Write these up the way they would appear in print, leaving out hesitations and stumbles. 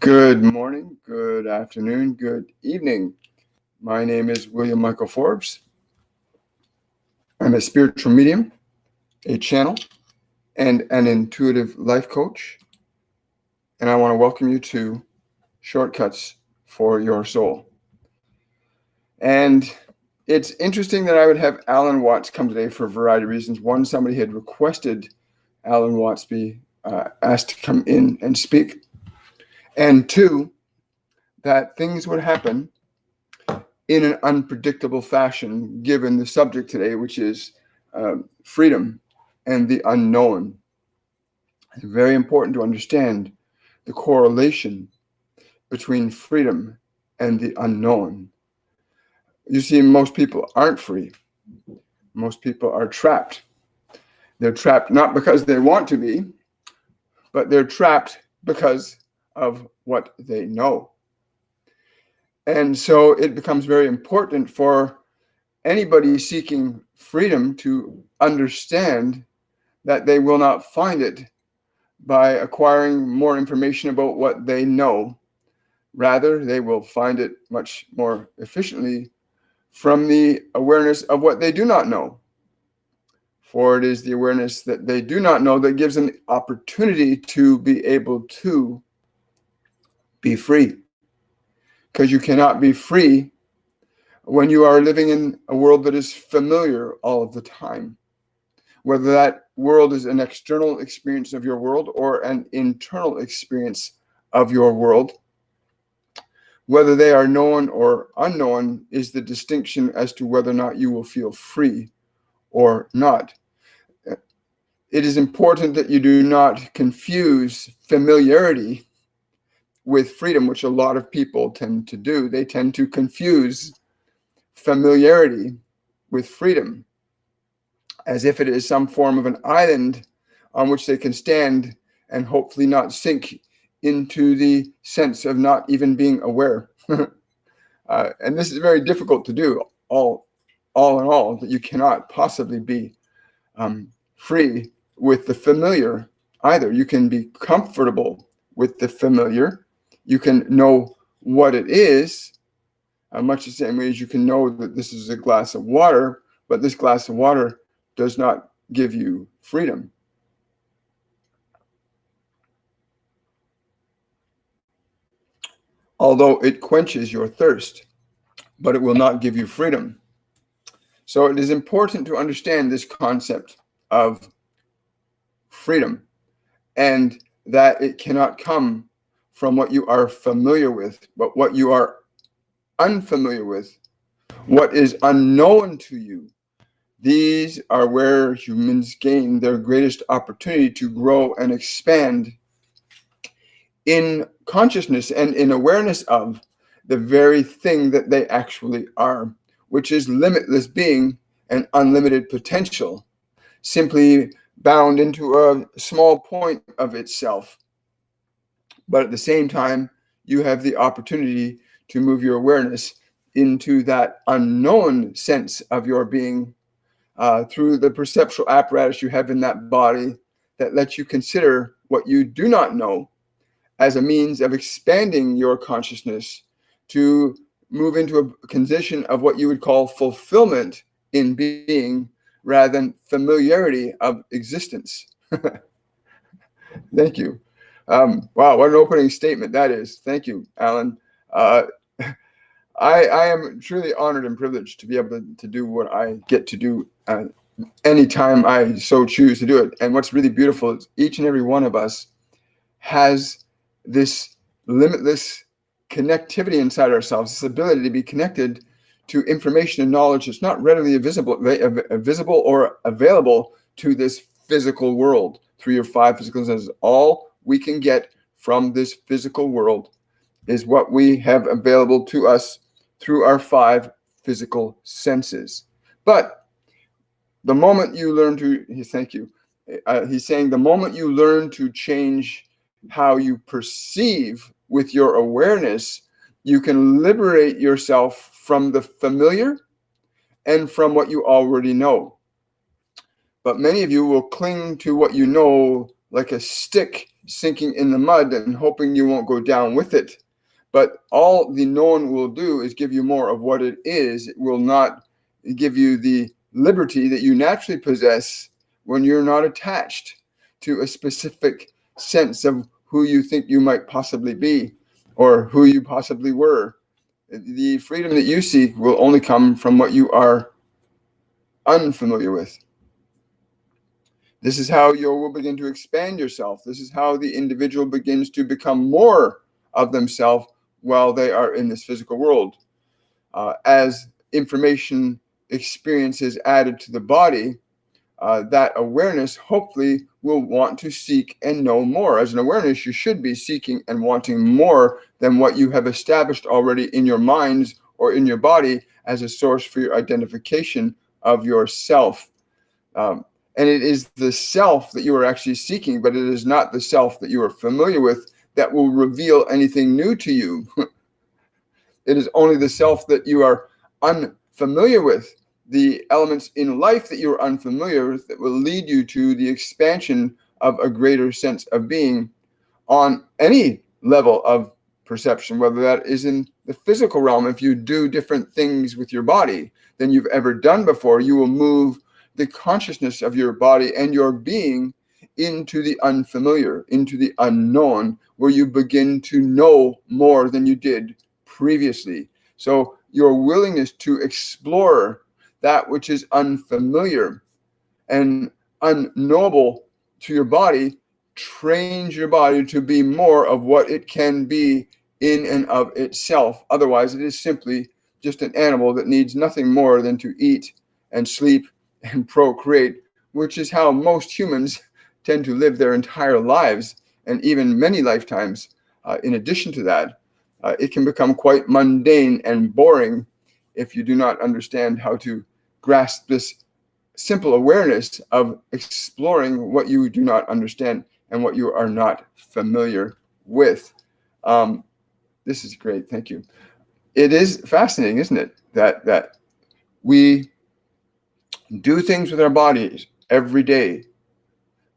Good morning, good afternoon, good evening. My name is William Michael Forbes. I'm a spiritual medium, a channel, and an intuitive life coach. And I want to welcome you to Shortcuts for Your Soul. And it's interesting that I would have Alan Watts come today for a variety of reasons. One, somebody had requested Alan Watts be asked to come in and speak. And two, that things would happen in an unpredictable fashion, given the subject today, which is freedom and the unknown. It's very important to understand the correlation between freedom and the unknown. You see, most people aren't free. Most people are trapped. They're trapped not because they want to be, but they're trapped because of what they know. And so it becomes very important for anybody seeking freedom to understand that they will not find it by acquiring more information about what they know. Rather, they will find it much more efficiently from the awareness of what they do not know. For it is the awareness that they do not know that gives them the opportunity to be able to be free. Because you cannot be free when you are living in a world that is familiar all of the time. Whether that world is an external experience of your world or an internal experience of your world, whether they are known or unknown is the distinction as to whether or not you will feel free or not. It is important that you do not confuse familiarity with freedom, which a lot of people tend to do. They tend to confuse familiarity with freedom, as if it is some form of an island on which they can stand and hopefully not sink into the sense of not even being aware. And this is very difficult to do, all in all, that you cannot possibly be free with the familiar either. You can be comfortable with the familiar. You can know what it is, much the same way as you can know that this is a glass of water, but this glass of water does not give you freedom. Although it quenches your thirst, but it will not give you freedom. So it is important to understand this concept of freedom, and that it cannot come from what you are familiar with, but what you are unfamiliar with, what is unknown to you. These are where humans gain their greatest opportunity to grow and expand in consciousness and in awareness of the very thing that they actually are, which is limitless being and unlimited potential, simply bound into a small point of itself. But at the same time, you have the opportunity to move your awareness into that unknown sense of your being through the perceptual apparatus you have in that body that lets you consider what you do not know as a means of expanding your consciousness to move into a condition of what you would call fulfillment in being rather than familiarity of existence. Thank you. Wow, what an opening statement that is. Thank you, Alan. I am truly honored and privileged to be able to do what I get to do anytime I so choose to do it. And what's really beautiful is each and every one of us has this limitless connectivity inside ourselves, this ability to be connected to information and knowledge that's not readily visible or available to this physical world through your five physical senses. All we can get from this physical world is what we have available to us through our five physical senses. But the moment you learn to, thank you, he's saying the moment you learn to change how you perceive with your awareness, you can liberate yourself from the familiar and from what you already know. But many of you will cling to what you know like a stick sinking in the mud and hoping you won't go down with it. But all the known will do is give you more of what it is. It will not give you the liberty that you naturally possess when you're not attached to a specific sense of who you think you might possibly be or who you possibly were. The freedom that you seek will only come from what you are unfamiliar with. This is how you will begin to expand yourself. This is how the individual begins to become more of themselves while they are in this physical world. As information experience is added to the body, that awareness hopefully will want to seek and know more. As an awareness, you should be seeking and wanting more than what you have established already in your minds or in your body as a source for your identification of yourself. And it is the self that you are actually seeking, but it is not the self that you are familiar with that will reveal anything new to you. It is only the self that you are unfamiliar with, the elements in life that you are unfamiliar with, that will lead you to the expansion of a greater sense of being on any level of perception, whether that is in the physical realm. If you do different things with your body than you've ever done before, you will move the consciousness of your body and your being into the unfamiliar, into the unknown, where you begin to know more than you did previously. So your willingness to explore that which is unfamiliar and unknowable to your body trains your body to be more of what it can be in and of itself. Otherwise, it is simply just an animal that needs nothing more than to eat and sleep and procreate, which is how most humans tend to live their entire lives, and even many lifetimes. In addition to that, it can become quite mundane and boring if you do not understand how to grasp this simple awareness of exploring what you do not understand and what you are not familiar with. This is great. Thank you. It is fascinating, isn't it, that we do things with our bodies every day.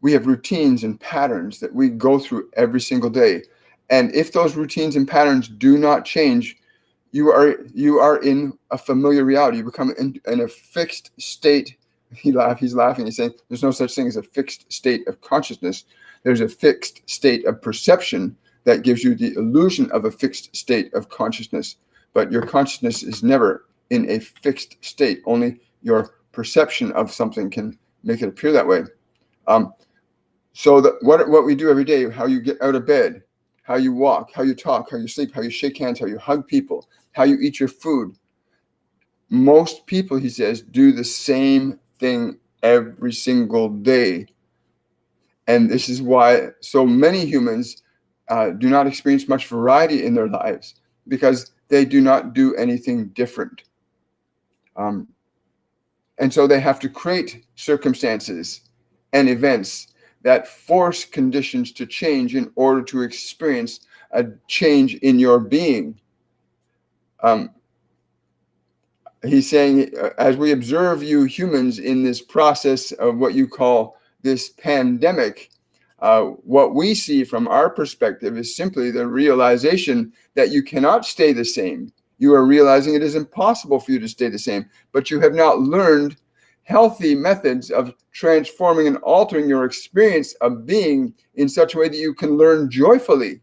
We have routines and patterns that we go through every single day. And if those routines and patterns do not change, you are in a familiar reality. You become in a fixed state. He's laughing. He's saying there's no such thing as a fixed state of consciousness. There's a fixed state of perception that gives you the illusion of a fixed state of consciousness. But your consciousness is never in a fixed state. Only your perception of something can make it appear that way. So what we do every day, how you get out of bed, how you walk, how you talk, how you sleep, how you shake hands, how you hug people, how you eat your food. Most people, he says, do the same thing every single day. And this is why so many humans do not experience much variety in their lives, because they do not do anything different. And so they have to create circumstances and events that force conditions to change in order to experience a change in your being. He's saying, as we observe you humans in this process of what you call this pandemic, what we see from our perspective is simply the realization that you cannot stay the same. You are realizing it is impossible for you to stay the same, but you have not learned healthy methods of transforming and altering your experience of being in such a way that you can learn joyfully.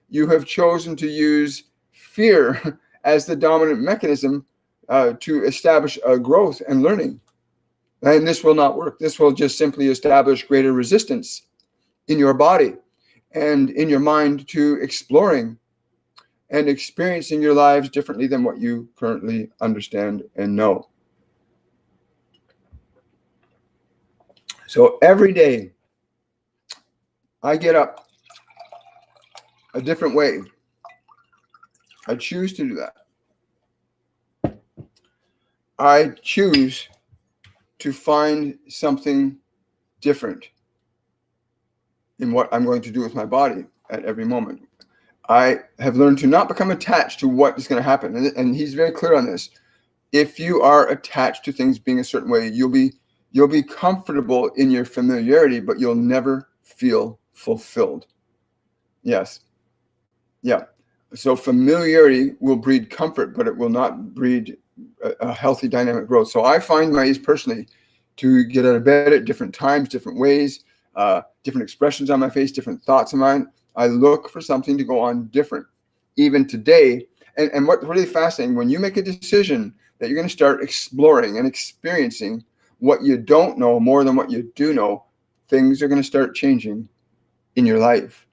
You have chosen to use fear as the dominant mechanism to establish growth and learning. And this will not work. This will just simply establish greater resistance in your body and in your mind to exploring and experiencing your lives differently than what you currently understand and know. So every day, I get up a different way. I choose to do that. I choose to find something different in what I'm going to do with my body at every moment. I have learned to not become attached to what is going to happen. And he's very clear on this. If you are attached to things being a certain way, you'll be comfortable in your familiarity, but you'll never feel fulfilled. Yes. Yeah. So familiarity will breed comfort, but it will not breed a healthy dynamic growth. So I find ways personally to get out of bed at different times, different ways, different expressions on my face, different thoughts of mine. I look for something to go on different. Even today, and what's really fascinating, when you make a decision that you're going to start exploring and experiencing what you don't know more than what you do know, things are going to start changing in your life.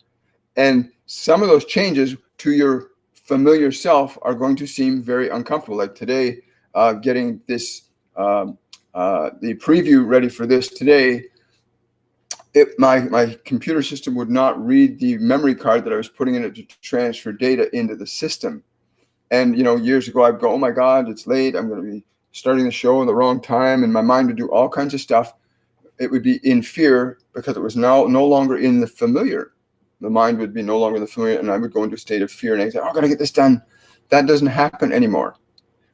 And some of those changes to your familiar self are going to seem very uncomfortable. Like today, getting this, the preview ready for this today, my computer system would not read the memory card that I was putting in it to transfer data into the system. And, years ago, I'd go, oh my God, it's late. I'm going to be starting the show at the wrong time. And my mind would do all kinds of stuff. It would be in fear because it was now no longer in the familiar. The mind would be no longer in the familiar, and I would go into a state of fear and anxiety. Oh, I got to get this done. That doesn't happen anymore.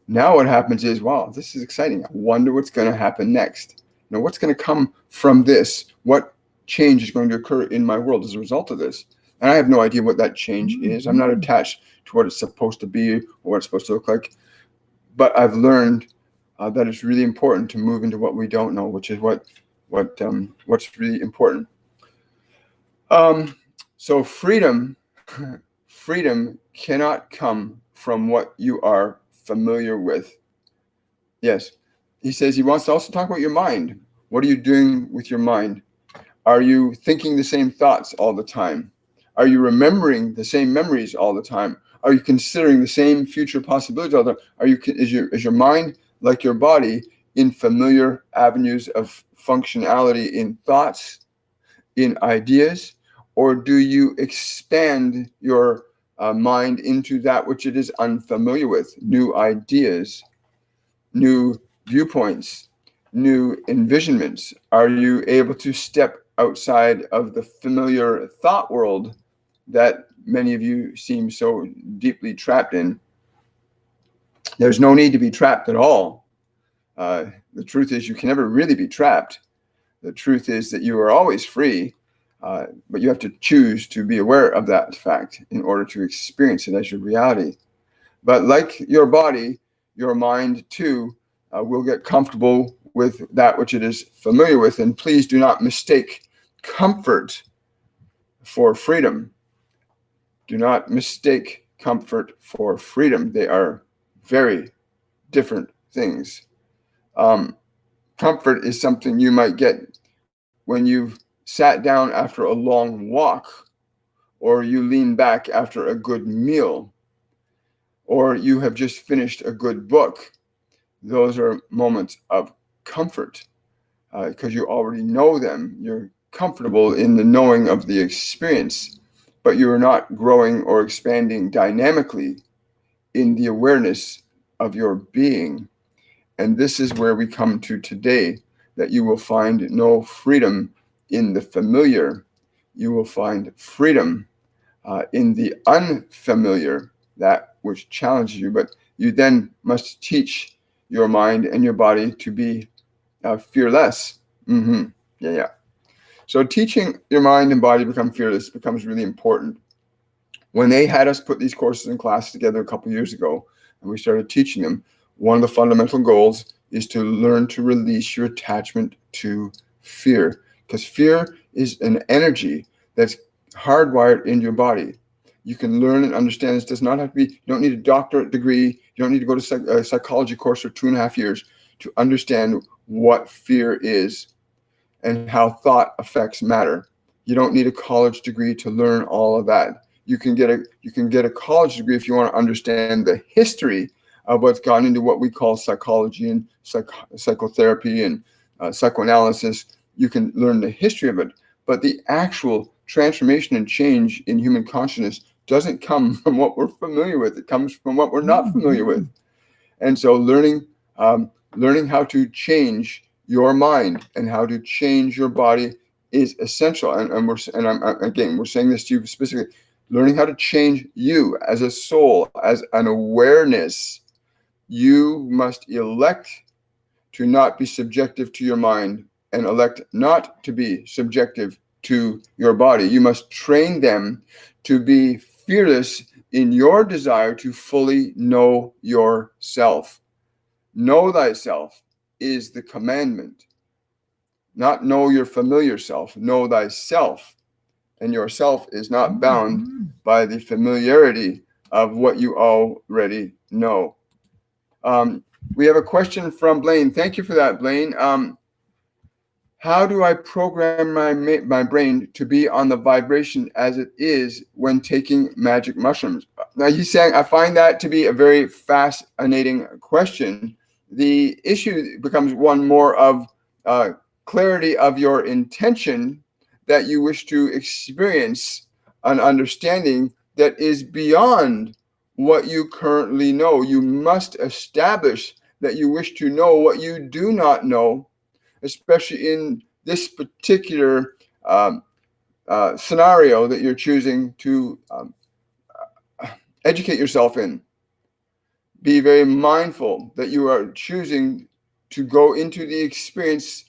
Now what happens is, wow, this is exciting. I wonder what's going to happen next. What's going to come from this? What change is going to occur in my world as a result of this? And I have no idea what that change is. I'm not attached to what it's supposed to be or what it's supposed to look like. But I've learned that it's really important to move into what we don't know, which is what's really important. So freedom cannot come from what you are familiar with. Yes. He says he wants to also talk about your mind. What are you doing with your mind? Are you thinking the same thoughts all the time? Are you remembering the same memories all the time? Are you considering the same future possibilities all the time? Is your mind, like your body, in familiar avenues of functionality in thoughts, in ideas? Or do you expand your mind into that which it is unfamiliar with? New ideas, new viewpoints, new envisionments? Are you able to step outside of the familiar thought world that many of you seem so deeply trapped in? There's no need to be trapped at all. The truth is you can never really be trapped. The truth is that you are always free. But you have to choose to be aware of that fact in order to experience it as your reality. But like your body, your mind too will get comfortable with that which it is familiar with. And please do not mistake comfort for freedom. Do not mistake comfort for freedom. They are very different things. Comfort is something you might get when you've sat down after a long walk, or you lean back after a good meal, or you have just finished a good book. Those are moments of comfort because you already know them. You're comfortable in the knowing of the experience, but you are not growing or expanding dynamically in the awareness of your being. And this is where we come to today, that you will find no freedom in the familiar. You will find freedom in the unfamiliar, that which challenges you. But you then must teach your mind and your body to be fearless. Yeah. So teaching your mind and body to become fearless becomes really important. When they had us put these courses and classes together a couple years ago, and we started teaching them, one of the fundamental goals is to learn to release your attachment to fear. Because fear is an energy that's hardwired in your body. You can learn and understand this. Does not have to be, you don't need a doctorate degree. You don't need to go to a psychology course for 2.5 years to understand what fear is and how thought affects matter. You don't need a college degree to learn all of that. You can get a college degree if you want to understand the history of what's gone into what we call psychology and psychotherapy and psychoanalysis. You can learn the history of it, but the actual transformation and change in human consciousness doesn't come from what we're familiar with. It comes from what we're not familiar with. And so learning how to change your mind and how to change your body is essential. We're saying this to you specifically. Learning how to change you as a soul, as an awareness. You must elect to not be subjective to your mind and elect not to be subjective to your body. You must train them to be fearless in your desire to fully know yourself. Know thyself is the commandment. Not know your familiar self. Know thyself. And yourself is not bound by the familiarity of what you already know. We have a question from Blaine. Thank you for that, Blaine. How do I program my brain to be on the vibration as it is when taking magic mushrooms? Now, he's saying, I find that to be a very fascinating question. The issue becomes one more of clarity of your intention, that you wish to experience an understanding that is beyond what you currently know. You must establish that you wish to know what you do not know, especially in this particular scenario that you're choosing to educate yourself in. Be very mindful that you are choosing to go into the experience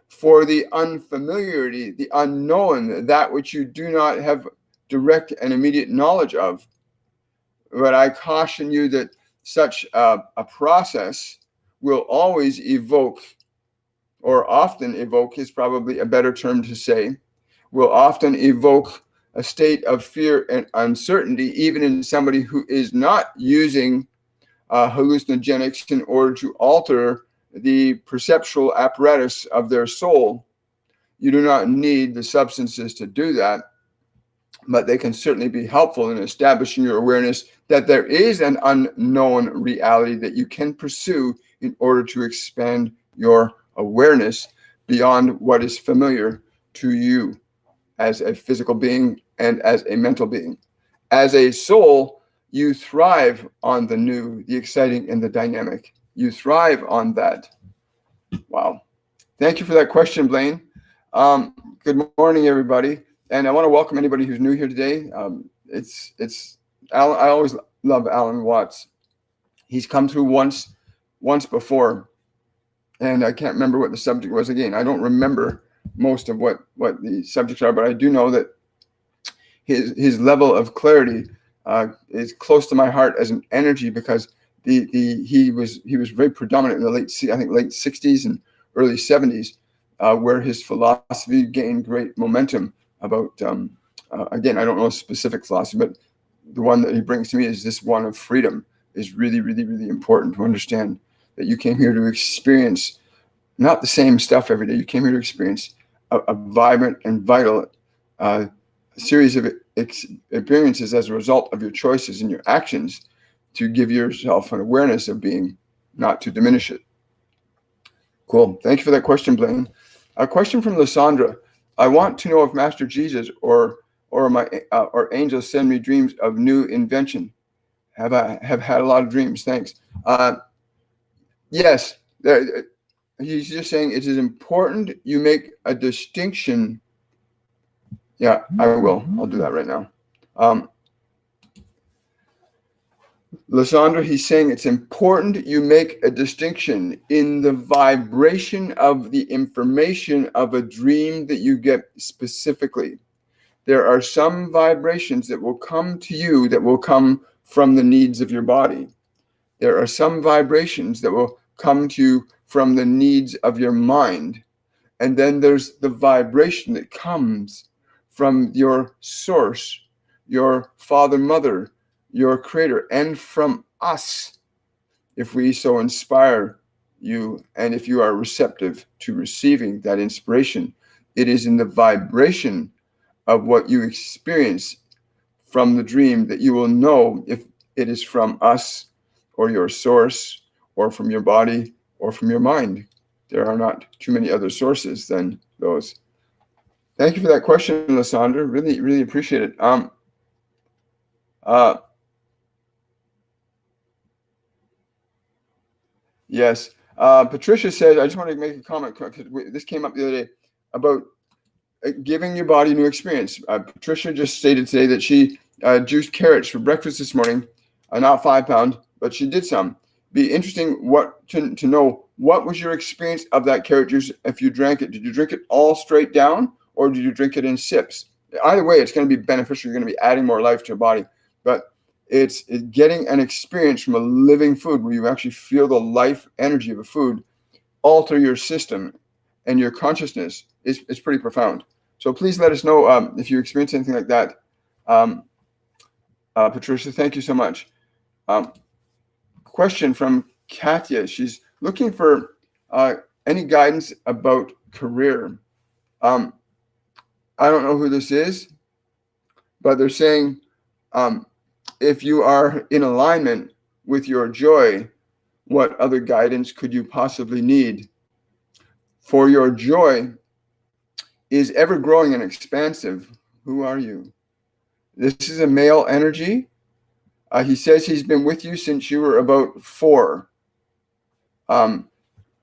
for the unfamiliarity, the unknown, that which you do not have direct and immediate knowledge of. But I caution you that such a process will always evoke, or often evoke is probably a better term to say, will often evoke a state of fear and uncertainty, even in somebody who is not using hallucinogenics in order to alter the perceptual apparatus of their soul. You do not need the substances to do that, but they can certainly be helpful in establishing your awareness that there is an unknown reality that you can pursue in order to expand your awareness beyond what is familiar to you as a physical being and as a mental being. As a soul, you thrive on the new, the exciting, and the dynamic. You thrive on that. Wow. Thank you for that question, Blaine. Good morning, everybody. And I want to welcome anybody who's new here today. It's Alan. I always love Alan Watts. He's come through once before, and I can't remember what the subject was again. I don't remember most of what the subjects are, but I do know that his level of clarity is close to my heart as an energy, because he was very predominant in the late 60s and early 70s, where his philosophy gained great momentum about again, I don't know a specific philosophy, but the one that he brings to me is this one of freedom. Is really, really, really important to understand that you came here to experience not the same stuff every day. You came here to experience a vibrant and vital series of experiences as a result of your choices and your actions, to give yourself an awareness of being, not to diminish it. Cool. Thank you for that question, Blaine. A question from Lysandra. I want to know if Master Jesus or angels send me dreams of new invention. Have had a lot of dreams. Thanks. Yes. He's just saying it is important you make a distinction. Yeah, I will. I'll do that right now. Lysandra, he's saying it's important you make a distinction in the vibration of the information of a dream that you get specifically. There are some vibrations that will come to you that will come from the needs of your body. There are some vibrations that will come to you from the needs of your mind. And then there's the vibration that comes from your source, your father, mother, your creator, and from us, if we so inspire you, and if you are receptive to receiving that inspiration. It is in the vibration of what you experience from the dream that you will know if it is from us, or your source, or from your body, or from your mind. There are not too many other sources than those. Thank you for that question, Lysandra. Really, really appreciate it. Yes. Patricia said, I just want to make a comment, because this came up the other day, about giving your body new experience. Patricia just stated today that she juiced carrots for breakfast this morning, not 5 pound, but she did some. Be interesting to know, what was your experience of that carrot juice if you drank it? Did you drink it all straight down, or do you drink it in sips? Either way, it's going to be beneficial. You're going to be adding more life to your body. But it's getting an experience from a living food where you actually feel the life energy of a food alter your system and your consciousness is pretty profound. So please let us know if you experience anything like that. Patricia, thank you so much. Question from Katya. She's looking for any guidance about career. I don't know who this is, but they're saying if you are in alignment with your joy, what other guidance could you possibly need? For your joy is ever growing and expansive. Who are you? This is a male energy. He says he's been with you since you were about 4.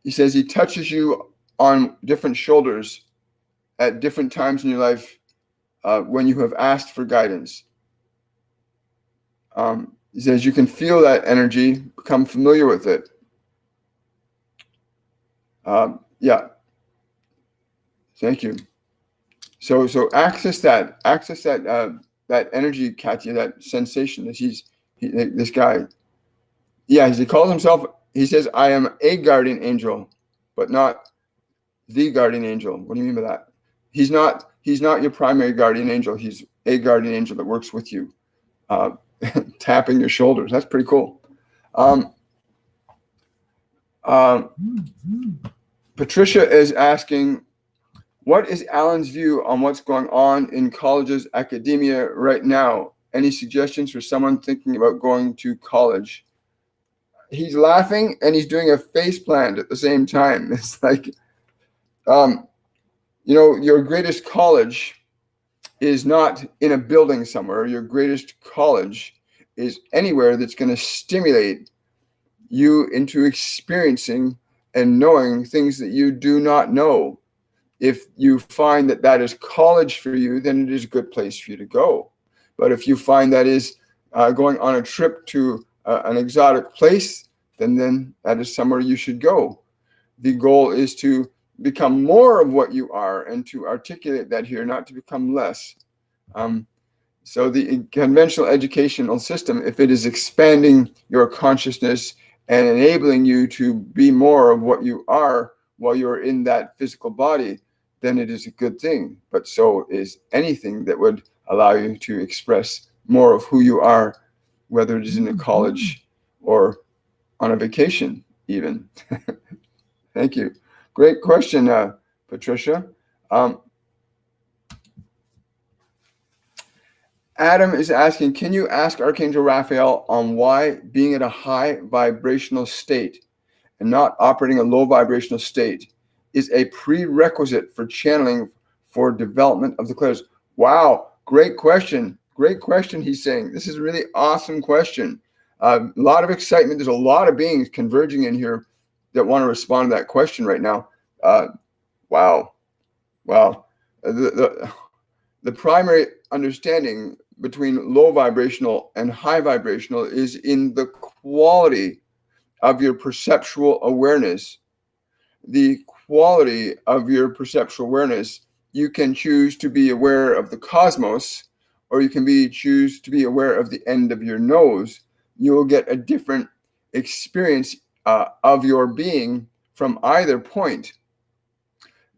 He says he touches you on different shoulders at different times in your life when you have asked for guidance. He says you can feel that energy, become familiar with it. Yeah. Thank you. So access that energy, Katya, that sensation. This guy. Yeah, he calls himself. He says, "I am a guardian angel, but not the guardian angel." What do you mean by that? He's not your primary guardian angel. He's a guardian angel that works with you, tapping your shoulders. That's pretty cool. Patricia is asking, what is Alan's view on what's going on in colleges, academia right now? Any suggestions for someone thinking about going to college? He's laughing and he's doing a face plant at the same time. It's like, your greatest college is not in a building somewhere. Your greatest college is anywhere that's going to stimulate you into experiencing and knowing things that you do not know. If you find that that is college for you, then it is a good place for you to go. But if you find that is going on a trip to an exotic place, then that is somewhere you should go. The goal is to become more of what you are and to articulate that here, not to become less. So the conventional educational system, if it is expanding your consciousness and enabling you to be more of what you are while you're in that physical body, then it is a good thing. But so is anything that would allow you to express more of who you are, whether it is in a college or on a vacation even. Thank you. Great question, Patricia. Adam is asking, can you ask Archangel Raphael on why being at a high vibrational state and not operating a low vibrational state is a prerequisite for channeling for development of the clairs? Wow, great question. Great question, he's saying. This is a really awesome question. A lot of excitement. There's a lot of beings converging in here that want to respond to that question right now. Wow. The primary understanding between low vibrational and high vibrational is in the quality of your perceptual awareness. The quality of your perceptual awareness, you can choose to be aware of the cosmos, or you can choose to be aware of the end of your nose. You will get a different experience of your being from either point.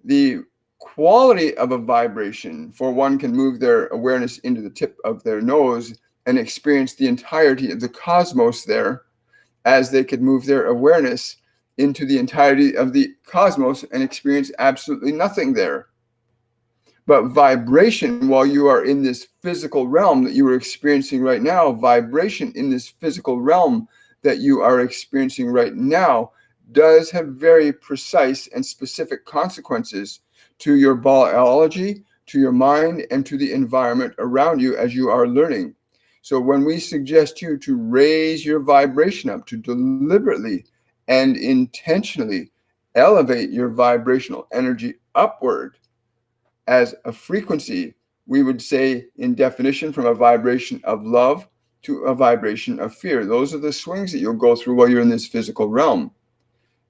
The quality of a vibration, for one can move their awareness into the tip of their nose and experience the entirety of the cosmos there, as they could move their awareness into the entirety of the cosmos and experience absolutely nothing there. But vibration, while you are in this physical realm that you are experiencing right now, vibration in this physical realm that you are experiencing right now does have very precise and specific consequences to your biology, to your mind, and to the environment around you as you are learning. So when we suggest you to raise your vibration up, to deliberately and intentionally elevate your vibrational energy upward as a frequency, we would say in definition from a vibration of love to a vibration of fear. Those are the swings that you'll go through while you're in this physical realm.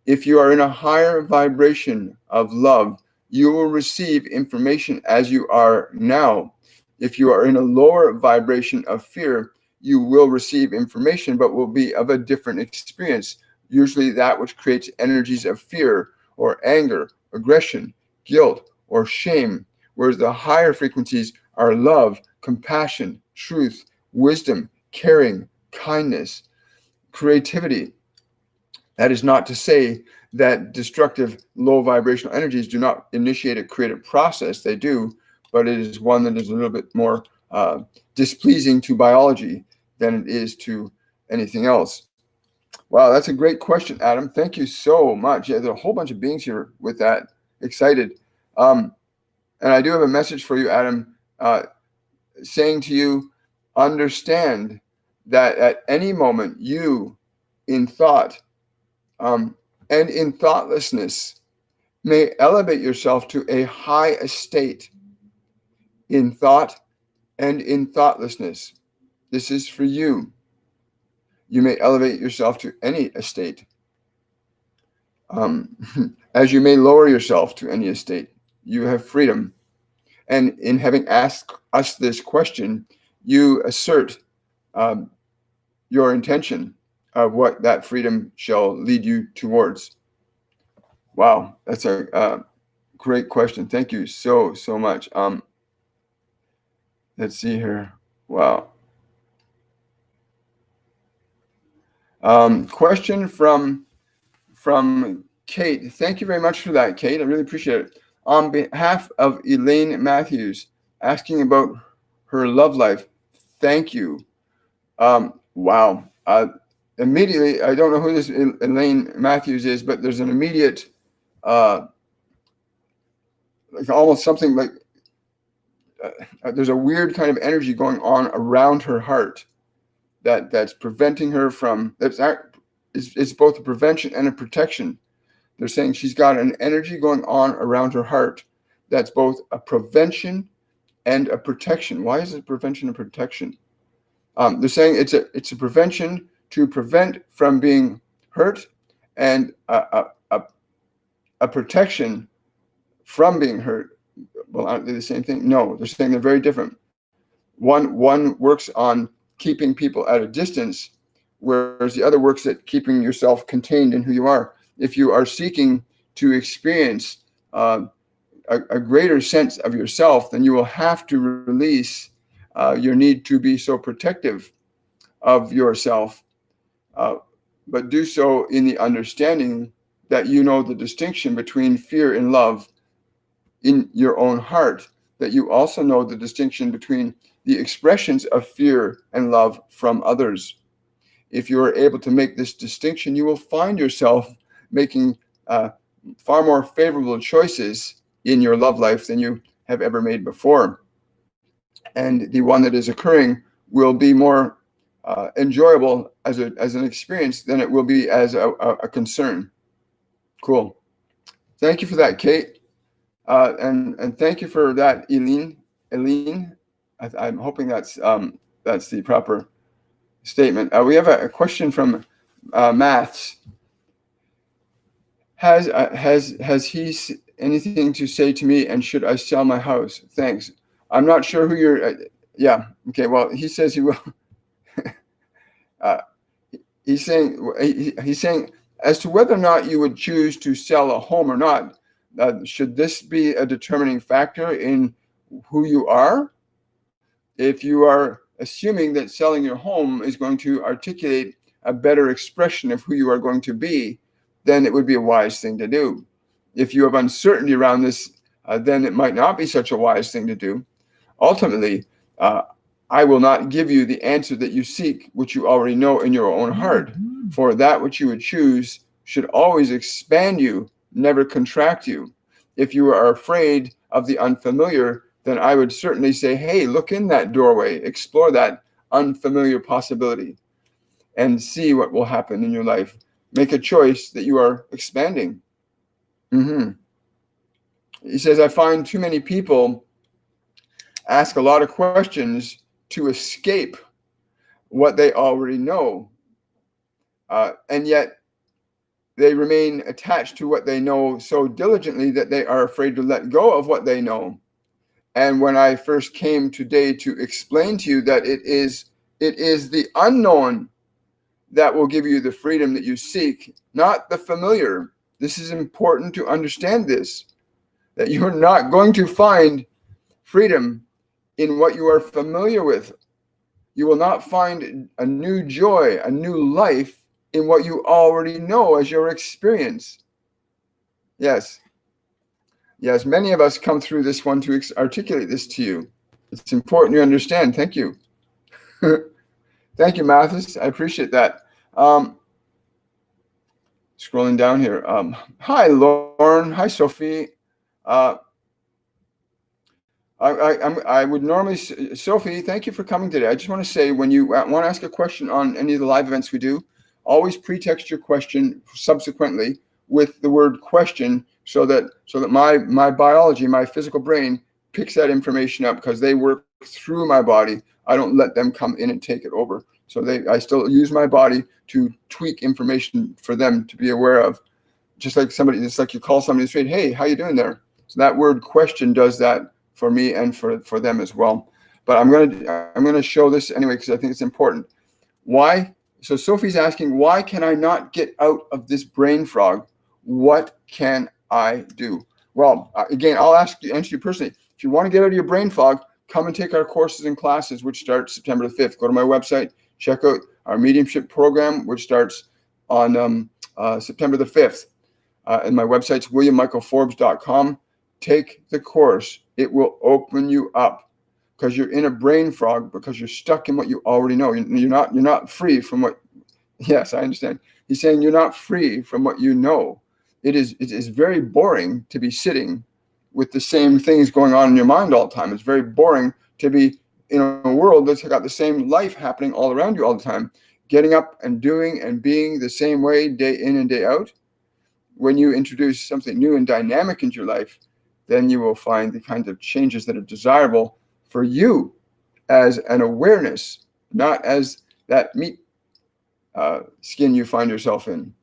If you are in a higher vibration of love, you will receive information as you are now. If you are in a lower vibration of fear, you will receive information, but will be of a different experience, usually that which creates energies of fear or anger, aggression, guilt, or shame, whereas the higher frequencies are love, compassion, truth, wisdom, caring, kindness, creativity. That is not to say that destructive low vibrational energies do not initiate a creative process. They do, but it is one that is a little bit more displeasing to biology than it is to anything else. Wow, that's a great question, Adam. Thank you so much. Yeah, there's a whole bunch of beings here with that. Excited. And I do have a message for you, Adam, saying to you, understand that at any moment you, in thought and in thoughtlessness, may elevate yourself to a high estate in thought and in thoughtlessness. This is for you. You may elevate yourself to any estate, as you may lower yourself to any estate. You have freedom. And in having asked us this question, you assert your intention of what that freedom shall lead you towards. Wow, that's a great question. Thank you so much. Let's see here. Wow. Question from Kate. Thank you very much for that, Kate. I really appreciate it. On behalf of Elaine Matthews, asking about her love life. Thank you. Wow. Immediately, I don't know who this Elaine Matthews is, but there's an immediate, like almost something like, there's a weird kind of energy going on around her heart that's preventing her from, it's both a prevention and a protection. They're saying she's got an energy going on around her heart that's both a prevention and a protection. Why is it prevention and protection? They're saying it's a prevention to prevent from being hurt, and a protection from being hurt. Well, aren't they the same thing? No, they're saying they're very different. One works on keeping people at a distance, whereas the other works at keeping yourself contained in who you are. If you are seeking to experience a greater sense of yourself, then you will have to release your need to be so protective of yourself, but do so in the understanding that you know the distinction between fear and love in your own heart, that you also know the distinction between the expressions of fear and love from others. If you are able to make this distinction, you will find yourself making far more favorable choices in your love life than you have ever made before. And the one that is occurring will be more enjoyable as an experience than it will be as a concern. Cool. Thank you for that, Kate. And thank you for that, Eileen. I'm hoping that's the proper statement. We have a question from Maths. Has he anything to say to me, and should I sell my house? Thanks. I'm not sure who you're. Yeah. Okay. Well, he says he will. He's saying as to whether or not you would choose to sell a home or not. Should this be a determining factor in who you are? If you are assuming that selling your home is going to articulate a better expression of who you are going to be, then it would be a wise thing to do. If you have uncertainty around this, then it might not be such a wise thing to do. Ultimately, I will not give you the answer that you seek, which you already know in your own heart. For that which you would choose should always expand you, never contract you. If you are afraid of the unfamiliar, then I would certainly say, hey, look in that doorway, explore that unfamiliar possibility, and see what will happen in your life. Make a choice that you are expanding. He says, I find too many people ask a lot of questions to escape what they already know. And yet, they remain attached to what they know so diligently that they are afraid to let go of what they know. And when I first came today to explain to you that it is the unknown that will give you the freedom that you seek, not the familiar. This is important to understand this, that you're not going to find freedom in what you are familiar with. You will not find a new joy, a new life in what you already know as your experience. Yes. Yes, many of us come through this one to articulate this to you. It's important you understand. Thank you. Thank you, Mathis. I appreciate that. Scrolling down here. Hi, Lauren. Hi, Sophie. I would normally, Sophie, thank you for coming today. I just want to say, when you want to ask a question on any of the live events we do, always pretext your question subsequently with the word question, so that my biology, my physical brain picks that information up, because they work through my body. I don't let them come in and take it over. So I still use my body to tweak information for them to be aware of. Just like you call somebody straight, hey, how you doing there? So that word question does that for me and for them as well. But I'm gonna show this anyway, because I think it's important. Why? So Sophie's asking, why can I not get out of this brain frog? What can I do? Well, again, I'll answer you personally. If you want to get out of your brain fog, come and take our courses and classes, which start September the 5th. Go to my website, check out our Mediumship program, which starts on September the 5th. And my website's williammichaelforbes.com. Take the course. It will open you up, because you're in a brain frog, because you're stuck in what you already know. You're not free from what. Yes, I understand. He's saying you're not free from what you know. It is very boring to be sitting with the same things going on in your mind all the time. It's very boring to be in a world that's got the same life happening all around you all the time, getting up and doing and being the same way day in and day out. When you introduce something new and dynamic into your life, then you will find the kinds of changes that are desirable for you as an awareness, not as that meat skin you find yourself in.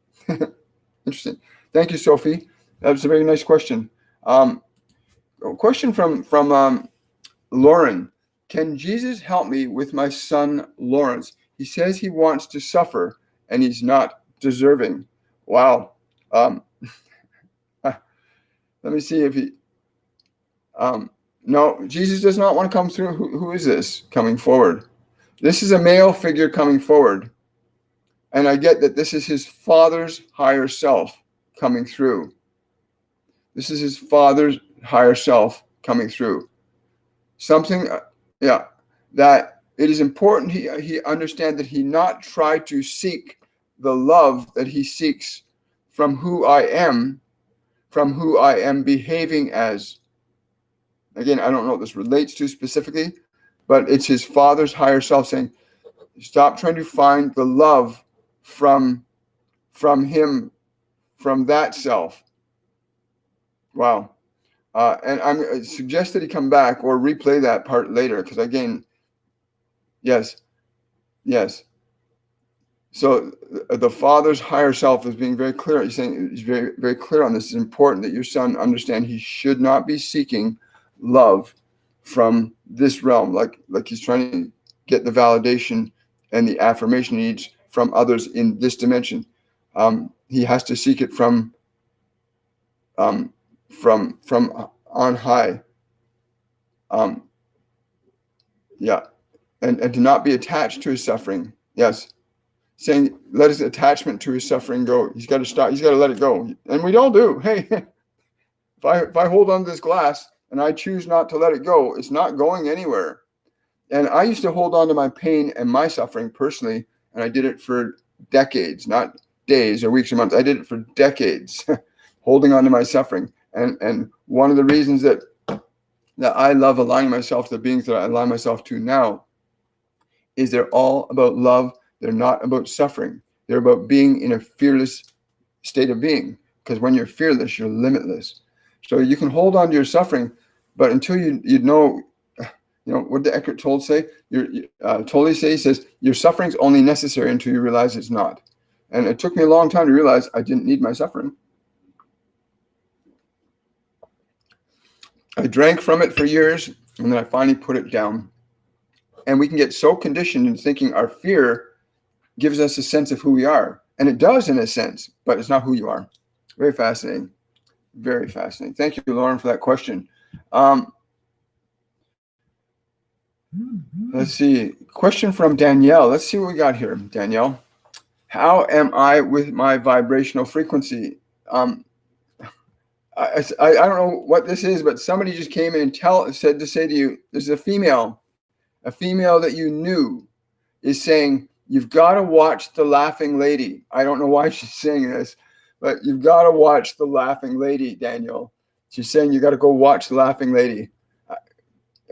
Interesting. Thank you, Sophie. That was a very nice question. A question from Lauren. Can Jesus help me with my son, Lawrence? He says he wants to suffer and he's not deserving. Wow. Let me see if he... No, Jesus does not want to come through. Who is this coming forward? This is a male figure coming forward. And I get that this is his father's higher self coming through. This is his father's higher self coming through. Something, that it is important he understand that he not try to seek the love that he seeks from who I am behaving as. Again, I don't know what this relates to specifically, but it's his father's higher self saying, stop trying to find the love from him, from that self. Wow. And I suggest that he come back or replay that part later, because again, yes. So the father's higher self is being very clear. He's saying, he's very, very clear on this. It's important that your son understand he should not be seeking love from this realm, like he's trying to get the validation and the affirmation he needs from others in this dimension. He has to seek it from on high. And to not be attached to his suffering. Yes. Saying, let his attachment to his suffering go. He's got to stop. He's got to let it go. And we all do. Hey, if I hold on to this glass and I choose not to let it go, it's not going anywhere. And I used to hold on to my pain and my suffering personally, and I did it for decades, not days or weeks or months. I did it for decades, holding on to my suffering. And one of the reasons that I love aligning myself to the beings that I align myself to now is they're all about love. They're not about suffering. They're about being in a fearless state of being. Because when you're fearless, you're limitless. So you can hold on to your suffering, but until you know what did Eckhart Tolle say? Tolle say, he says, your suffering's only necessary until you realize it's not. And it took me a long time to realize I didn't need my suffering. I drank from it for years, and then I finally put it down. And we can get so conditioned in thinking our fear gives us a sense of who we are. And it does in a sense, but it's not who you are. Very fascinating. Very fascinating. Thank you, Lauren, for that question. Let's see. Question from Danielle. Let's see what we got here, Danielle. How am I with my vibrational frequency? I don't know what this is, but somebody just came in and said to say to you, this is a female that you knew is saying, you've got to watch The Laughing Lady. I don't know why she's saying this, but you've got to watch The Laughing Lady, Daniel. She's saying you got to go watch The Laughing Lady.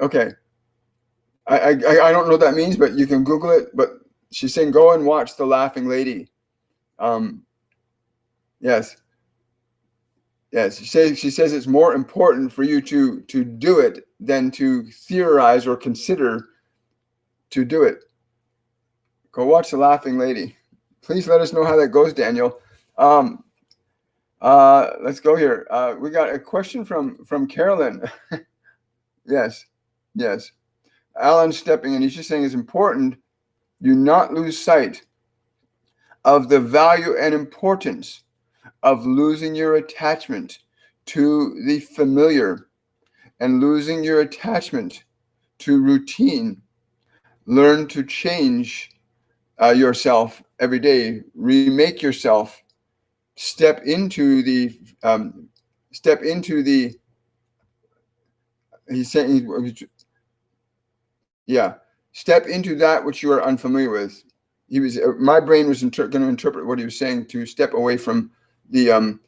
Okay. I don't know what that means, but you can Google it. But she's saying go and watch The Laughing Lady. Yes. Yes, she says it's more important for you to do it than to theorize or consider to do it. Go watch The Laughing Lady. Please let us know how that goes, Daniel. Let's go here. We got a question from Carolyn. Yes. Alan's stepping in. He's just saying it's important you not lose sight of the value and importance of losing your attachment to the familiar and losing your attachment to routine. Learn to change yourself every day. Remake yourself. Step into the. He's saying, yeah. Step into that which you are unfamiliar with. My brain was going to interpret what he was saying to step away from the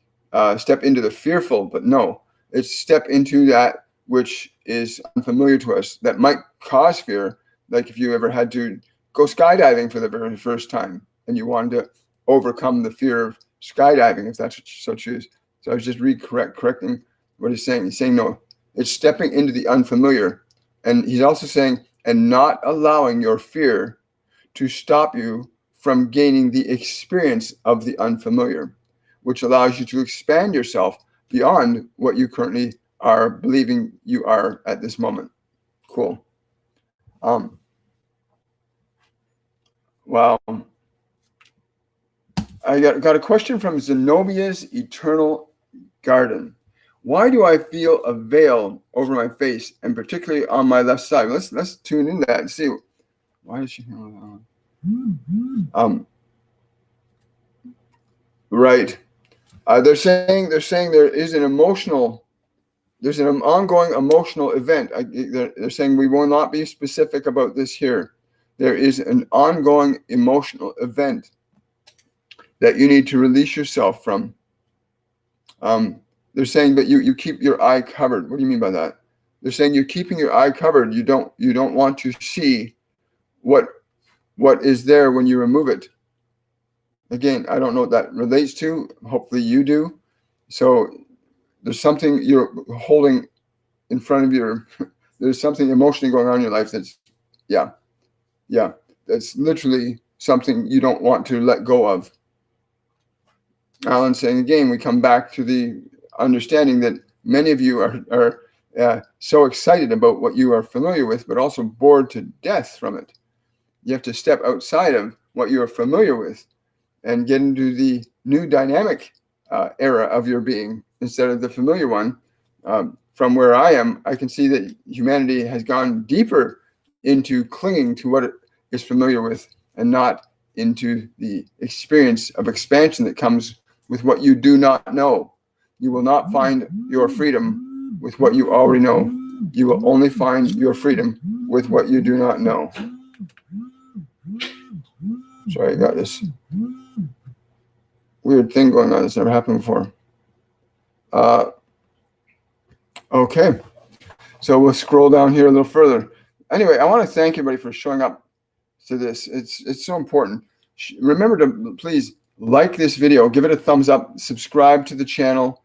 step into the fearful, but no, it's step into that which is unfamiliar to us that might cause fear. Like if you ever had to go skydiving for the very first time and you wanted to overcome the fear of skydiving, if that's what you so choose. So I was just correcting what he's saying. He's saying no, it's stepping into the unfamiliar. And he's also saying, and not allowing your fear to stop you from gaining the experience of the unfamiliar, which allows you to expand yourself beyond what you currently are believing you are at this moment. Cool. Wow. I got a question from Zenobia's Eternal Garden. Why do I feel a veil over my face, and particularly on my left side? Let's tune into that and see. Why is she? Right. They're saying there is an ongoing emotional event. They're saying we will not be specific about this here. There is an ongoing emotional event that you need to release yourself from. They're saying that you keep your eye covered. What do you mean by that? They're saying you're keeping your eye covered. You don't want to see what is there when you remove it. Again, I don't know what that relates to. Hopefully you do. So there's something you're holding in front of your, there's something emotionally going on in your life that's, that's literally something you don't want to let go of. Alan's saying, again, we come back to the understanding that many of you are so excited about what you are familiar with, but also bored to death from it. You have to step outside of what you are familiar with and get into the new dynamic era of your being instead of the familiar one. From where I am, I can see that humanity has gone deeper into clinging to what it is familiar with and not into the experience of expansion that comes with what you do not know. You will not find your freedom with what you already know. You will only find your freedom with what you do not know. Sorry, I got this weird thing going on that's never happened before. Okay, so we'll scroll down here a little further. Anyway, I want to thank everybody for showing up to this. It's so important. Remember to please like this video, give it a thumbs up, subscribe to the channel,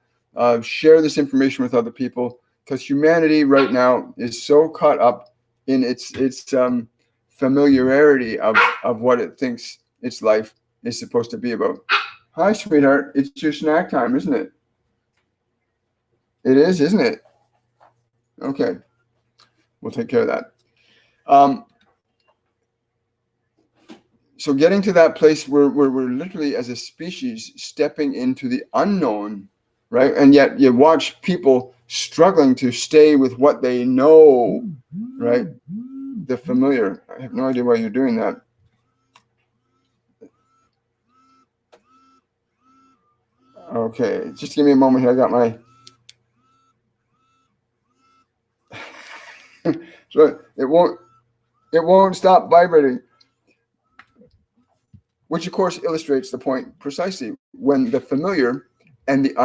share this information with other people, because humanity right now is so caught up in its familiarity of what it thinks its life is supposed to be about. Hi, sweetheart. It's your snack time, isn't it? It is, isn't it? Okay. We'll take care of that. So getting to that place where we're literally as a species stepping into the unknown, right? And yet you watch people struggling to stay with what they know, right? The familiar. I have no idea why you're doing that. Okay, just give me a moment here. I got my... So it won't stop vibrating. Which of course illustrates the point precisely. When the familiar and the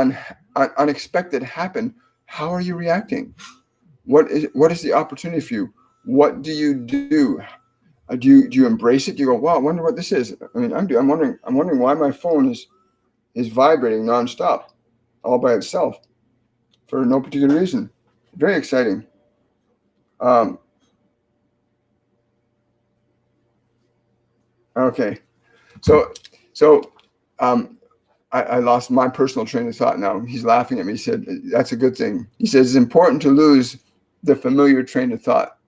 unexpected happen, how are you reacting? What is the opportunity for you? What do you do? Do you embrace it? Do you go, wow, I wonder what this is? I mean, I'm wondering why my phone is vibrating nonstop, all by itself, for no particular reason. Very exciting. Okay, so I lost my personal train of thought now. He's laughing at me. He said, that's a good thing. He says, it's important to lose the familiar train of thought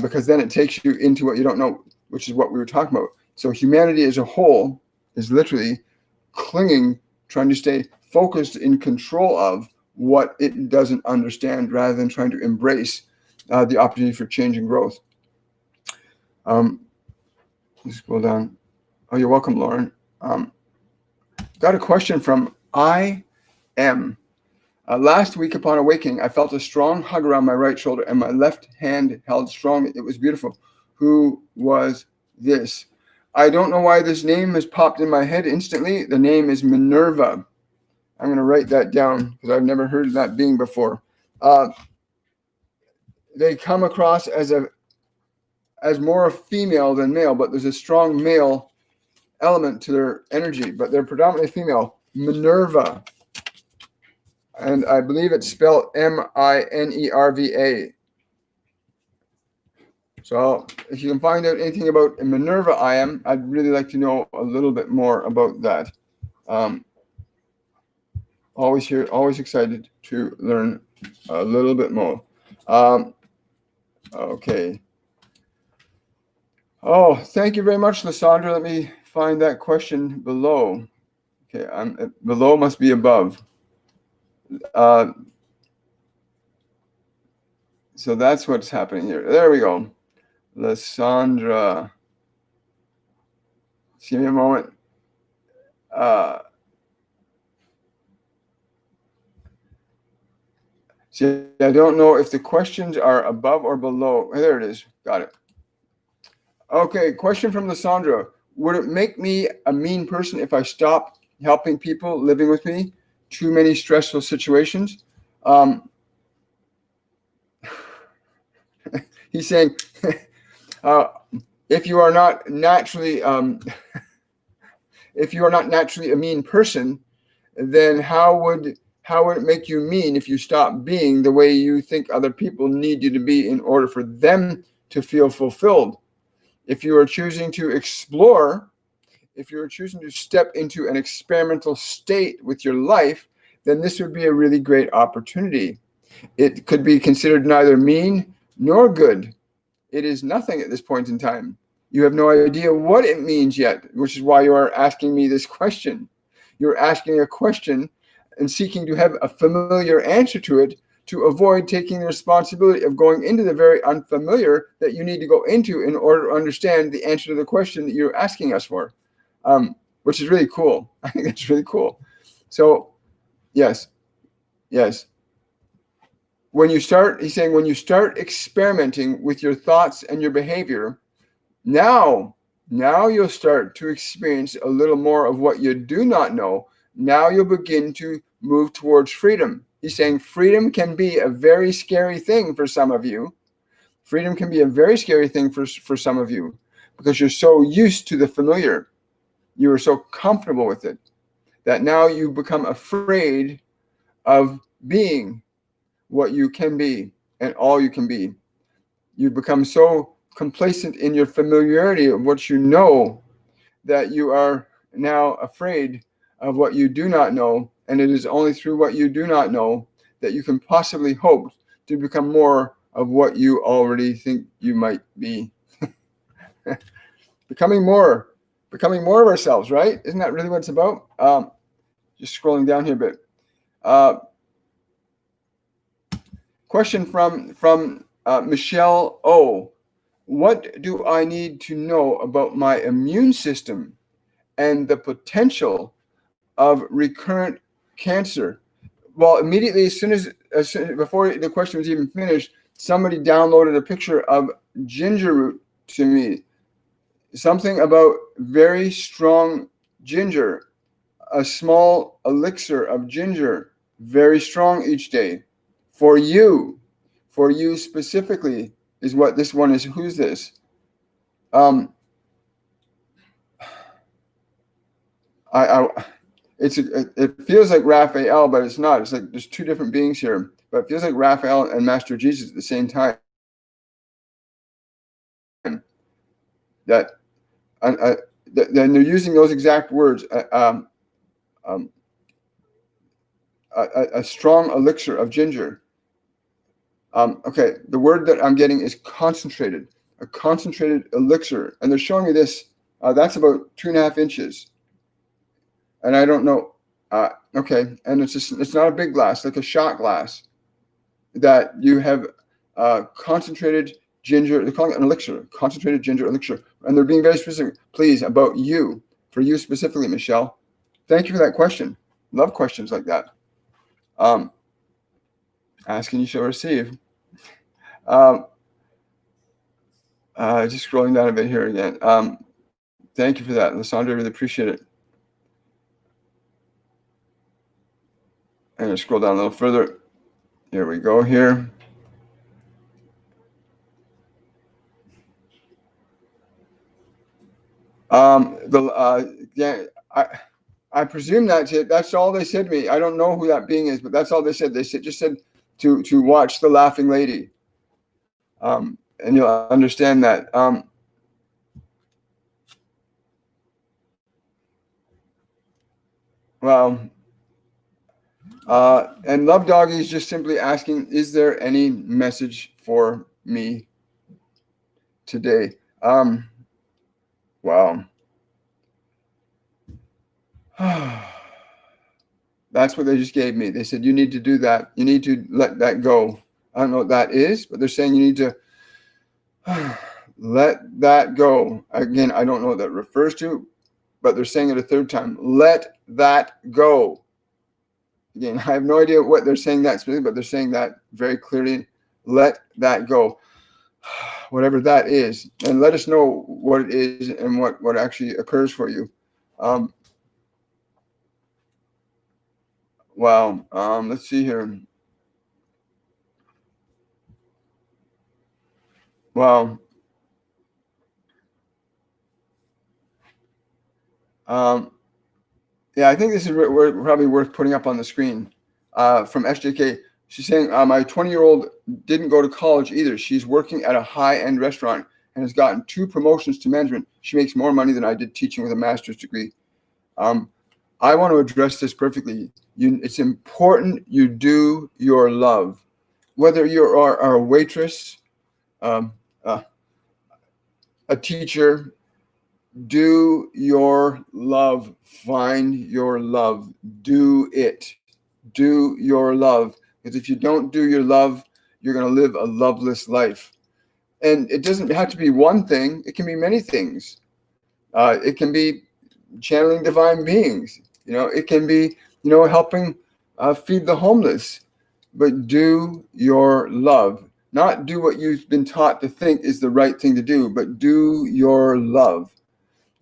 because then it takes you into what you don't know, which is what we were talking about. So humanity as a whole is literally clinging, trying to stay focused in control of what it doesn't understand rather than trying to embrace the opportunity for change and growth. Let's scroll down. Oh, you're welcome, Lauren. Got a question from I M. Last week upon awakening, I felt a strong hug around my right shoulder and my left hand held strongly. It was beautiful. Who was this? I don't know why this name has popped in my head instantly. The name is Minerva. I'm going to write that down because I've never heard of that being before. They come across as more a female than male, but there's a strong male element to their energy, but they're predominantly female. Minerva. And I believe it's spelled Minerva. So if you can find out anything about Minerva I'd really like to know a little bit more about that. Always excited to learn a little bit more. Okay. Oh, thank you very much, Lysandra. Let me find that question below. Okay, below must be above. So that's what's happening here. There we go. Lysandra. Just give me a moment. See, I don't know if the questions are above or below. There it is. Got it. Okay, question from Lysandra. Would it make me a mean person if I stop helping people living with me? Too many stressful situations. He's saying, if you are not naturally, if you are not naturally a mean person, then how would it make you mean if you stop being the way you think other people need you to be in order for them to feel fulfilled? If you are choosing to explore, if you're choosing to step into an experimental state with your life, then this would be a really great opportunity. It could be considered neither mean nor good. It is nothing at this point in time. You have no idea what it means yet, which is why you are asking me this question. You're asking a question and seeking to have a familiar answer to it to avoid taking the responsibility of going into the very unfamiliar that you need to go into in order to understand the answer to the question that you're asking us for, which is really cool. I think that's really cool. So, yes. When you start, he's saying, when you start experimenting with your thoughts and your behavior, now you'll start to experience a little more of what you do not know. Now you'll begin to move towards freedom. He's saying freedom can be a very scary thing for some of you. Freedom can be a very scary thing for some of you because you're so used to the familiar. You are so comfortable with it that now you become afraid of being what you can be and all you can be. You become so complacent in your familiarity of what you know that you are now afraid of what you do not know, and it is only through what you do not know that you can possibly hope to become more of what you already think you might be. becoming more of ourselves, right? Isn't that really what it's about? Just scrolling down here a bit. Question from Michelle O. What do I need to know about my immune system and the potential of recurrent cancer? Well, immediately, as soon as before the question was even finished, somebody downloaded a picture of ginger root to me. Something about very strong ginger, a small elixir of ginger, very strong each day. For you specifically is what this one is. Who's this? It feels like Raphael, but it's not. It's like there's two different beings here, but it feels like Raphael and Master Jesus at the same time. Then they're using those exact words. A strong elixir of ginger. Okay, the word that I'm getting is concentrated. A concentrated elixir, and they're showing me this. That's about 2.5 inches. And I don't know. Okay, and it's not a big glass, like a shot glass. That you have concentrated ginger. They're calling it an elixir, concentrated ginger elixir, and they're being very specific. Please, about you, for you specifically, Michelle. Thank you for that question. Love questions like that. Ask and you shall receive. Just scrolling down a bit here again. Thank you for that, Lysandra. I really appreciate it. And scroll down a little further. Here we go here. I presume that's all they said to me. I don't know who that being is, but that's all they said. They just said to watch the laughing lady. And you'll understand that. And Love Doggy is just simply asking, is there any message for me today? Wow. That's what they just gave me. They said, you need to do that. You need to let that go. I don't know what that is, but they're saying you need to let that go. Again, I don't know what that refers to, but they're saying it a third time. Let that go. Again, I have no idea what they're saying that specifically, but they're saying that very clearly. Let that go. Whatever that is. And let us know what it is and what actually occurs for you. Wow. Let's see here. Wow. Yeah, I think this is probably worth putting up on the screen. From SJK, she's saying, my 20-year-old didn't go to college either. She's working at a high-end restaurant and has gotten 2 promotions to management. She makes more money than I did teaching with a master's degree. I want to address this perfectly. It's important you do your love. Whether you are a waitress, a teacher, do your love. Find your love. Do it. Do your love. Because if you don't do your love, you're going to live a loveless life. And it doesn't have to be one thing. It can be many things. It can be channeling divine beings. It can be, helping feed the homeless. But do your love. Not do what you've been taught to think is the right thing to do, but do your love.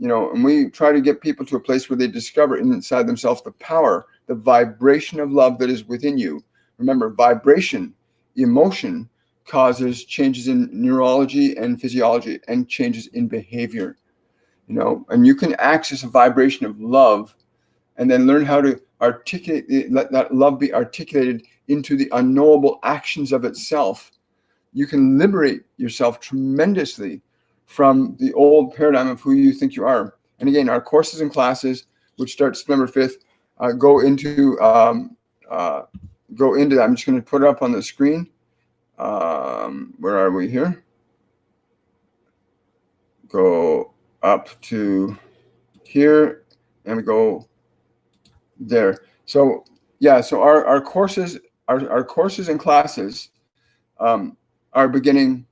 And we try to get people to a place where they discover inside themselves the power, the vibration of love that is within you. Remember, vibration, emotion causes changes in neurology and physiology and changes in behavior. And you can access a vibration of love and then learn how to let that love be articulated into the unknowable actions of itself. You can liberate yourself tremendously from the old paradigm of who you think you are. And again, our courses and classes, which start September 5th, go into that. I'm just going to put it up on the screen. Where are we here? Go up to here and we go there. So yeah, so our courses and classes are beginning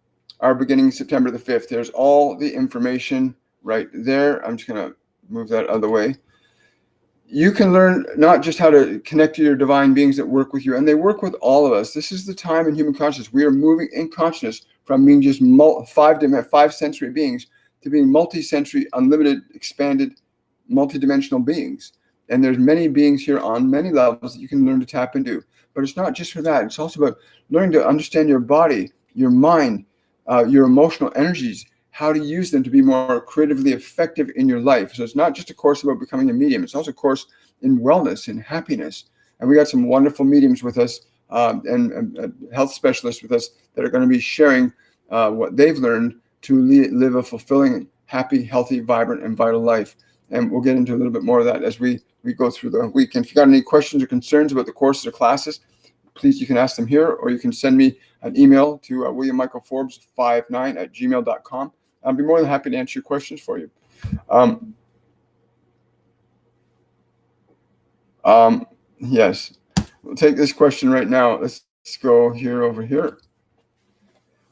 September the 5th. There's all the information right there. I'm just going to move that other way. You can learn not just how to connect to your divine beings that work with you, and they work with all of us. This is the time in human consciousness. We are moving in consciousness from being just 5 sensory beings to being multi-sensory, unlimited, expanded, multidimensional beings. And there's many beings here on many levels that you can learn to tap into. But it's not just for that. It's also about learning to understand your body, your mind, your emotional energies, how to use them to be more creatively effective in your life. So it's not just a course about becoming a medium. It's also a course in wellness and happiness. And we got some wonderful mediums with us and health specialists with us that are going to be sharing what they've learned to live a fulfilling, happy, healthy, vibrant, and vital life. And we'll get into a little bit more of that as we go through the week. And if you got any questions or concerns about the courses or classes, please, you can ask them here, or you can send me an email to williammichaelforbes59@gmail.com. I'll be more than happy to answer your questions for you. Yes, we'll take this question right now. Let's go over here.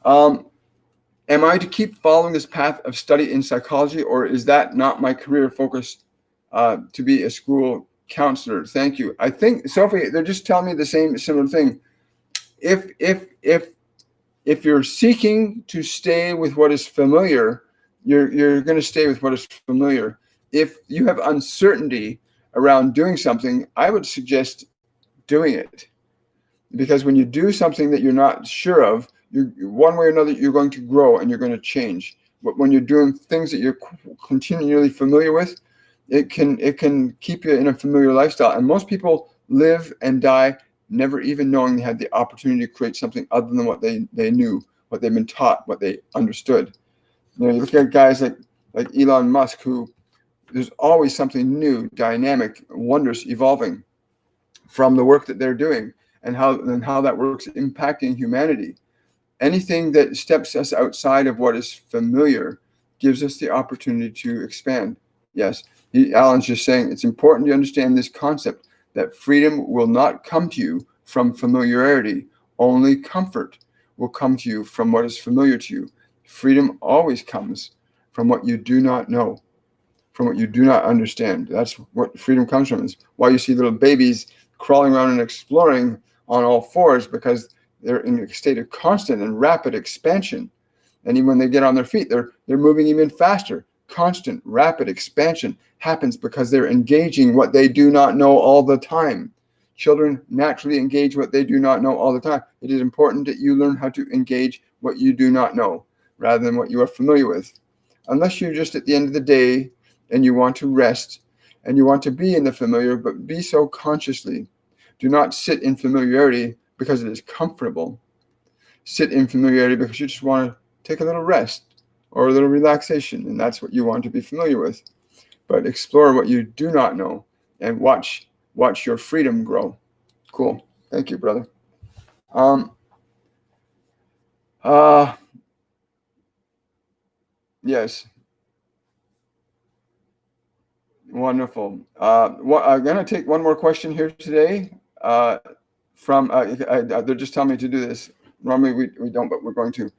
Am I to keep following this path of study in psychology, or is that not my career focus to be a school counselor? Thank you. I think, Sophie, they're just telling me the similar thing. If you're seeking to stay with what is familiar, you're going to stay with what is familiar. If you have uncertainty around doing something, I would suggest doing it. Because when you do something that you're not sure of, one way or another, you're going to grow and you're going to change. But when you're doing things that you're continually familiar with, it can keep you in a familiar lifestyle. And most people live and die never even knowing they had the opportunity to create something other than what they knew, what they've been taught, what they understood. You look at guys like Elon Musk, who there's always something new, dynamic, wondrous, evolving from the work that they're doing and how that work's impacting humanity. Anything that steps us outside of what is familiar gives us the opportunity to expand. Yes, Alan's just saying it's important to understand this concept that freedom will not come to you from familiarity. Only comfort will come to you from what is familiar to you. Freedom always comes from what you do not know, from what you do not understand. That's what freedom comes from. It's why you see little babies crawling around and exploring on all fours, because they're in a state of constant and rapid expansion. And even when they get on their feet, they're moving even faster. Constant, rapid expansion happens because they're engaging what they do not know all the time. Children naturally engage what they do not know all the time. It is important that you learn how to engage what you do not know rather than what you are familiar with. Unless you're just at the end of the day and you want to rest and you want to be in the familiar, but be so consciously. Do not sit in familiarity because it is comfortable. Sit in familiarity because you just want to take a little rest or a little relaxation, and that's what you want to be familiar with. But explore what you do not know and watch your freedom grow. Cool. Thank you, brother. Yes. Wonderful. I'm going to take one more question here today. From they're just telling me to do this. Normally we don't, but we're going to.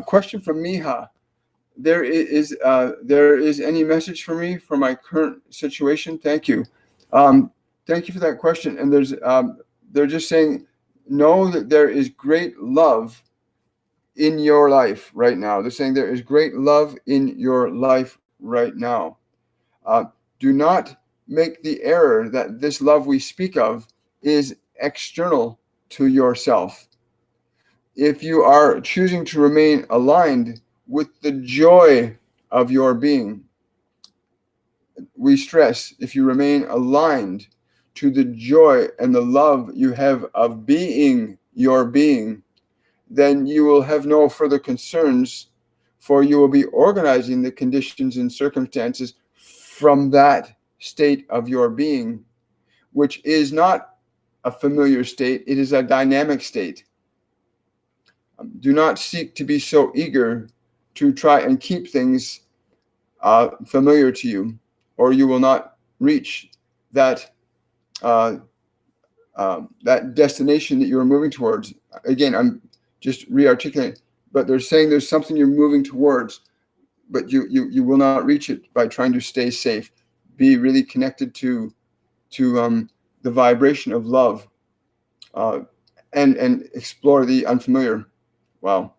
Question from Miha. There is any message for me for my current situation? Thank you. Thank you for that question. And they're just saying, know that there is great love in your life right now. They're saying there is great love in your life right now. Do not make the error that this love we speak of is external to yourself. If you are choosing to remain aligned with the joy of your being, we stress, if you remain aligned to the joy and the love you have of being your being, then you will have no further concerns, for you will be organizing the conditions and circumstances from that state of your being, which is not a familiar state, it is a dynamic state. Do not seek to be so eager to try and keep things familiar to you, or you will not reach that that destination that you are moving towards. Again, I'm just re-articulating, but they're saying there's something you're moving towards, but you will not reach it by trying to stay safe. Be really connected to the vibration of love, and explore the unfamiliar. Wow,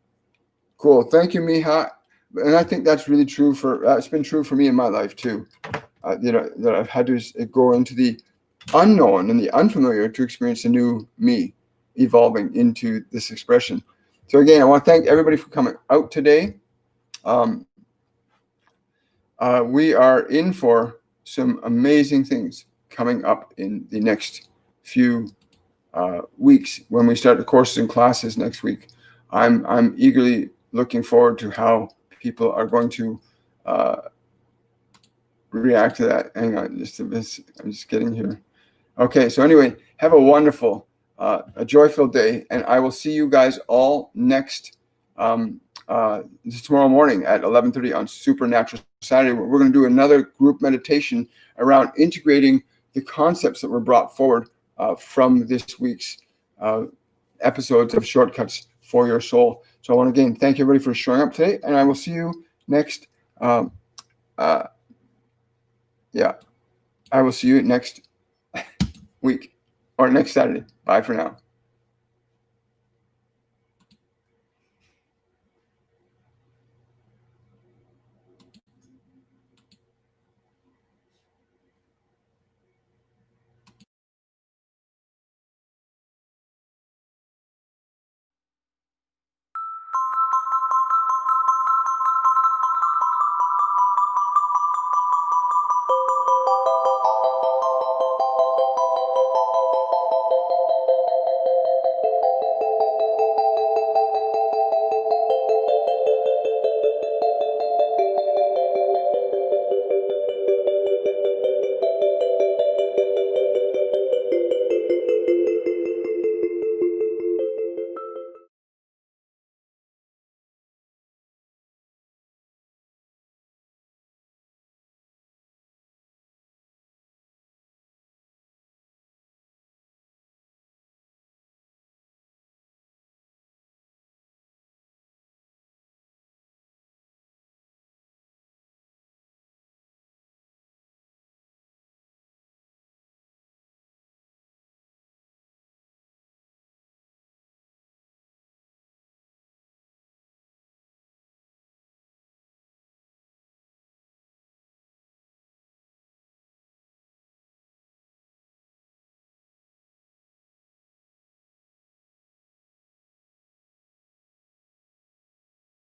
cool. Thank you, Miha. And I think that's really true it's been true for me in my life too. That I've had to go into the unknown and the unfamiliar to experience a new me evolving into this expression. So again, I want to thank everybody for coming out today. We are in for some amazing things coming up in the next few weeks when we start the courses and classes next week. I'm eagerly looking forward to how people are going to react to that. Hang on, just a bit. I'm just getting here. Okay, so anyway, have a wonderful, a joyful day, and I will see you guys all next tomorrow morning at 11:30 on Supernatural Saturday. We're going to do another group meditation around integrating the concepts that were brought forward from this week's episodes of Shortcuts for Your Soul. So I want to again thank everybody for showing up today, and I will see you next. I will see you next week or next Saturday. Bye for now.